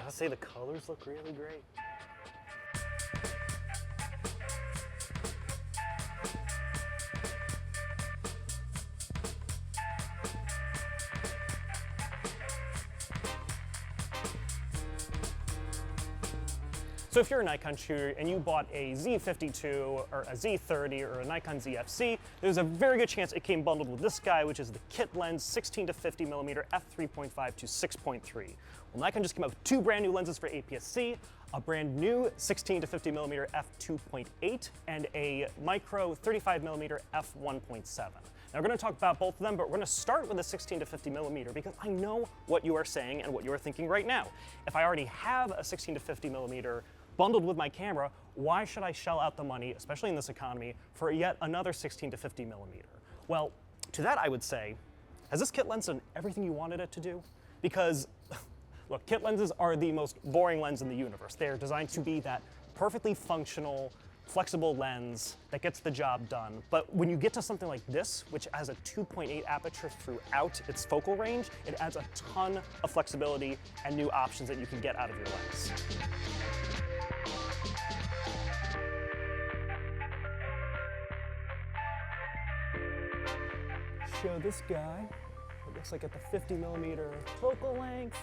gotta say, the colors look really great. So if you're a Nikon shooter and you bought a Z52 or a Z30 or a Nikon Z FC, there's a very good chance it came bundled with this guy, which is the kit lens 16 to 50 millimeter f3.5 to 6.3. Well, Nikon just came out with two brand new lenses for APS-C, a brand new 16 to 50 millimeter f2.8 and a micro 35 millimeter f1.7. Now we're going to talk about both of them, but we're going to start with the 16 to 50 millimeter because I know what you are saying and what you are thinking right now. If I already have a 16 to 50 millimeter bundled with my camera, why should I shell out the money, especially in this economy, for yet another 16 to 50 millimeter? Well, to that I would say, has this kit lens done everything you wanted it to do? Because, look, kit lenses are the most boring lens in the universe. They're designed to be that perfectly functional, flexible lens that gets the job done. But when you get to something like this, which has a 2.8 aperture throughout its focal range, it adds a ton of flexibility and new options that you can get out of your lens. Show this guy. It looks like at the 50 millimeter focal length.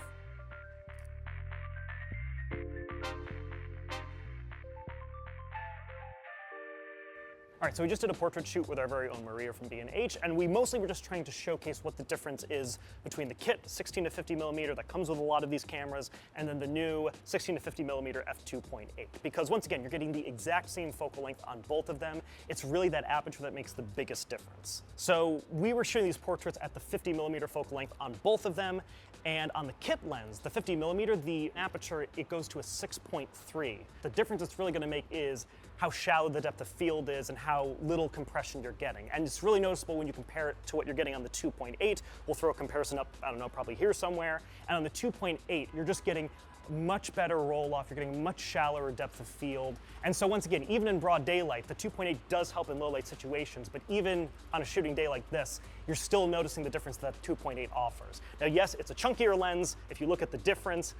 All right, so we just did a portrait shoot with our very own Maria from B&H, and we mostly were just trying to showcase what the difference is between the kit 16 to 50 millimeter that comes with a lot of these cameras, and then the new 16 to 50 millimeter f2.8. Because once again, you're getting the exact same focal length on both of them. It's really that aperture that makes the biggest difference. So we were shooting these portraits at the 50 millimeter focal length on both of them, and on the kit lens, the 50 millimeter, the aperture, it goes to a 6.3. The difference it's really gonna make is how shallow the depth of field is and how little compression you're getting. And it's really noticeable when you compare it to what you're getting on the 2.8. We'll throw a comparison up, I don't know, probably here somewhere. And on the 2.8, you're just getting much better roll off, you're getting much shallower depth of field. And so once again, even in broad daylight, the 2.8 does help in low light situations, but even on a shooting day like this, you're still noticing the difference that 2.8 offers. Now yes, it's a chunkier lens. If you look at the difference,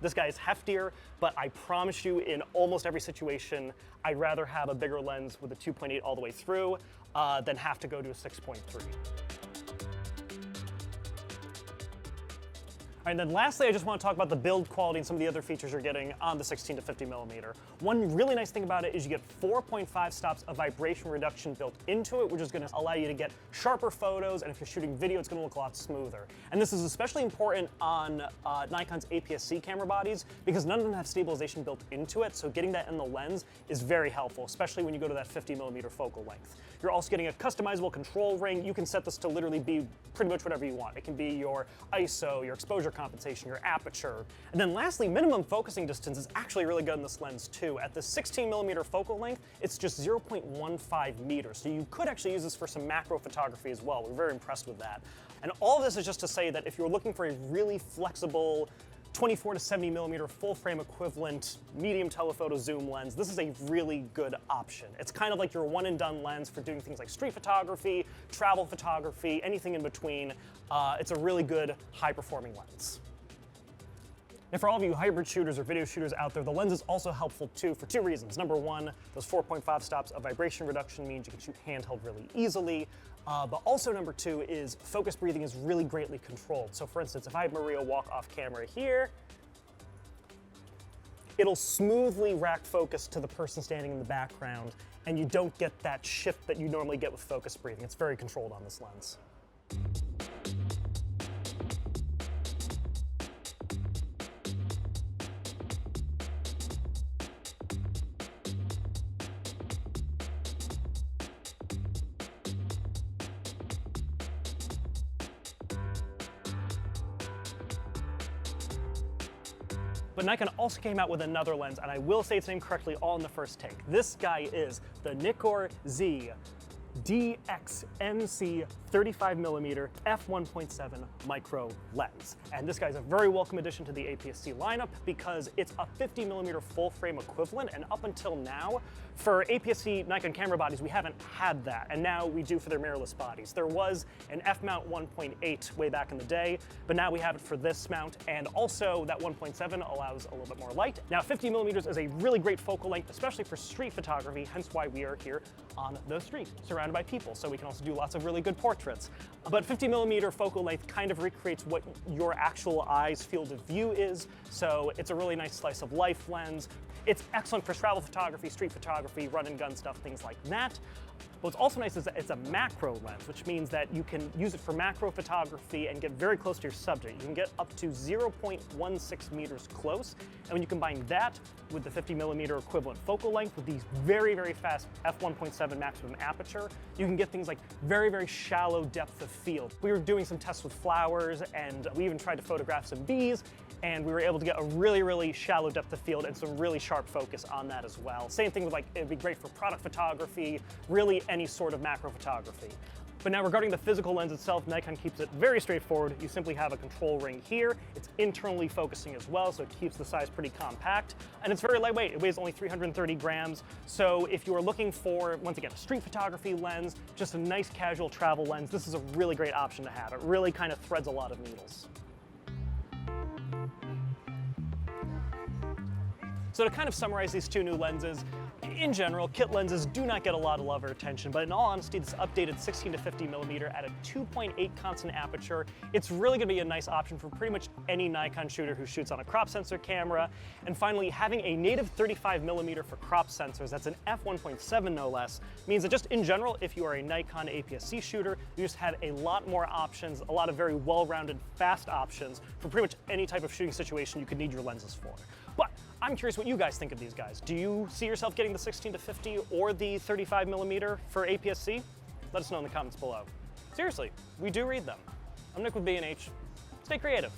this guy is heftier, but I promise you in almost every situation, I'd rather have a bigger lens with a 2.8 all the way through than have to go to a 6.3. All right, and then lastly, I just want to talk about the build quality and some of the other features you're getting on the 16 to 50 millimeter. One really nice thing about it is you get 4.5 stops of vibration reduction built into it, which is going to allow you to get sharper photos, and if you're shooting video, it's going to look a lot smoother. And this is especially important on Nikon's APS-C camera bodies because none of them have stabilization built into it, so getting that in the lens is very helpful, especially when you go to that 50 millimeter focal length. You're also getting a customizable control ring. You can set this to literally be pretty much whatever you want. It can be your ISO, your exposure compensation, your aperture. And then lastly, minimum focusing distance is actually really good in this lens too. At the 16 millimeter focal length, it's just 0.15 meters. So you could actually use this for some macro photography as well. We're very impressed with that. And all of this is just to say that if you're looking for a really flexible 24 to 70 millimeter full frame equivalent medium telephoto zoom lens, this is a really good option. It's kind of like your one and done lens for doing things like street photography, travel photography, anything in between. It's a really good high performing lens. And for all of you hybrid shooters or video shooters out there, the lens is also helpful too for two reasons. Number one, those 4.5 stops of vibration reduction means you can shoot handheld really easily. But also number two is focus breathing is really greatly controlled. So for instance, if I have Maria walk off camera here, it'll smoothly rack focus to the person standing in the background, and you don't get that shift that you normally get with focus breathing. It's very controlled on this lens. But Nikon also came out with another lens, and I will say its name correctly all in the first take. This guy is the NIKKOR Z DX MC 35mm f1.7 micro lens. And this guy's a very welcome addition to the APS-C lineup because it's a 50mm full frame equivalent, and up until now, for APS-C Nikon camera bodies, we haven't had that, and now we do for their mirrorless bodies. There was an f-mount 1.8 way back in the day, but now we have it for this mount, and also that 1.7 allows a little bit more light. Now 50mm is a really great focal length, especially for street photography, hence why we are here on the street, surrounded by people, so we can also do lots of really good portraits. But 50mm focal length kind of recreates what your actual eye's field of view is, so it's a really nice slice of life lens. It's excellent for travel photography, street photography, run and gun stuff, things like that. What's also nice is that it's a macro lens, which means that you can use it for macro photography and get very close to your subject. You can get up to 0.16 meters close, and when you combine that with the 50mm equivalent focal length with these very, very fast f1.7 maximum aperture, you can get things like very, very shallow depth of field. We were doing some tests with flowers, and we even tried to photograph some bees, and we were able to get a really, really shallow depth of field and some really sharp focus on that as well. Same thing with, like, it'd be great for product photography, really any sort of macro photography. But now regarding the physical lens itself, Nikon keeps it very straightforward. You simply have a control ring here. It's internally focusing as well, so it keeps the size pretty compact. And it's very lightweight. It weighs only 330 grams. So if you are looking for, once again, a street photography lens, just a nice casual travel lens, this is a really great option to have. It really kind of threads a lot of needles. So to kind of summarize these two new lenses, in general, kit lenses do not get a lot of love or attention, but in all honesty, this updated 16 to 50mm at a 2.8 constant aperture, it's really going to be a nice option for pretty much any Nikon shooter who shoots on a crop sensor camera. And finally, having a native 35mm for crop sensors, that's an f1.7 no less, means that just in general, if you are a Nikon APS-C shooter, you just have a lot more options, a lot of very well-rounded, fast options for pretty much any type of shooting situation you could need your lenses for. But I'm curious what you guys think of these guys. Do you see yourself getting the 16 to 50 or the 35mm for APS-C? Let us know in the comments below. Seriously, we do read them. I'm Nick with B&H. Stay creative.